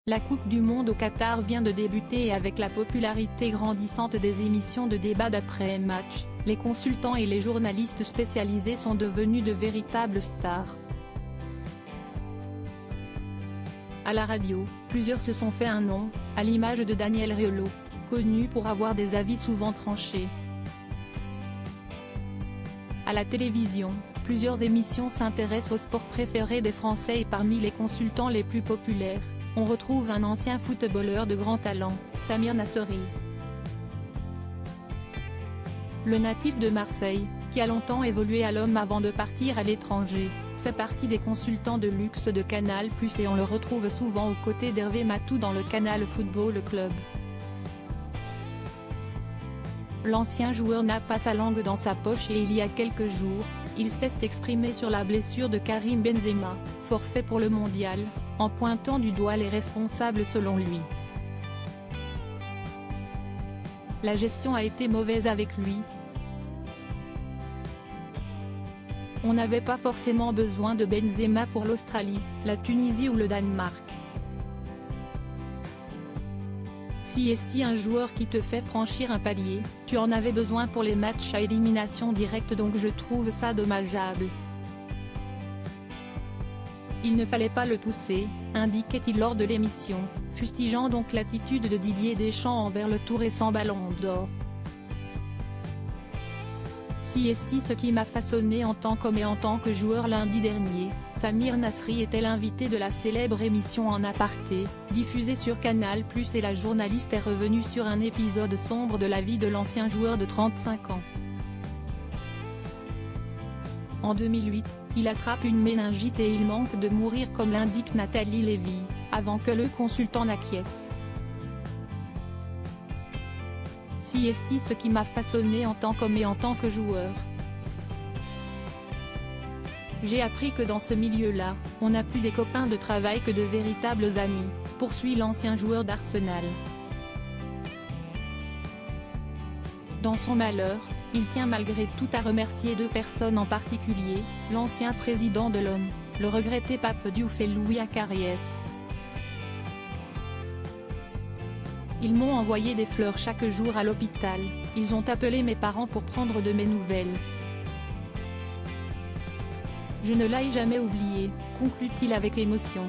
La Coupe du Monde au Qatar vient de débuter et avec la popularité grandissante des émissions de débat d'après-match, les consultants et les journalistes spécialisés sont devenus de véritables stars. À la radio, plusieurs se sont fait un nom, à l'image de Daniel Riolo, connu pour avoir des avis souvent tranchés. À la télévision, plusieurs émissions s'intéressent au sport préféré des Français et parmi les consultants les plus populaires, on retrouve un ancien footballeur de grand talent, Samir Nasri. Le natif de Marseille, qui a longtemps évolué à l'homme avant de partir à l'étranger, fait partie des consultants de luxe de Canal+ et on le retrouve souvent aux côtés d'Hervé Matou dans le Canal Football Club. L'ancien joueur n'a pas sa langue dans sa poche et il y a quelques jours, il s'est exprimé sur la blessure de Karim Benzema, forfait pour le mondial, en pointant du doigt les responsables selon lui. La gestion a été mauvaise avec lui. On n'avait pas forcément besoin de Benzema pour l'Australie, la Tunisie ou le Danemark. Si est un joueur qui te fait franchir un palier, tu en avais besoin pour les matchs à élimination directe donc je trouve ça dommageable. Il ne fallait pas le pousser, indiquait-il lors de l'émission, fustigeant donc l'attitude de Didier Deschamps envers le tout récent Ballon d'Or. Si est ce qui m'a façonné en tant qu'homme et en tant que joueur lundi dernier, Samir Nasri était l'invité de la célèbre émission En aparté, diffusée sur Canal+ et la journaliste est revenue sur un épisode sombre de la vie de l'ancien joueur de 35 ans. En 2008, il attrape une méningite et il manque de mourir comme l'indique Nathalie Lévy, avant que le consultant n'acquiesce. Si est ce qui m'a façonné en tant qu'homme et en tant que joueur. J'ai appris que dans ce milieu-là, on n'a plus des copains de travail que de véritables amis, poursuit l'ancien joueur d'Arsenal. Dans son malheur, il tient malgré tout à remercier deux personnes en particulier, l'ancien président de l'OM, le regretté Pape Diouf et Louis Acariès. Ils m'ont envoyé des fleurs chaque jour à l'hôpital, ils ont appelé mes parents pour prendre de mes nouvelles. Je ne l'ai jamais oublié, conclut-il avec émotion.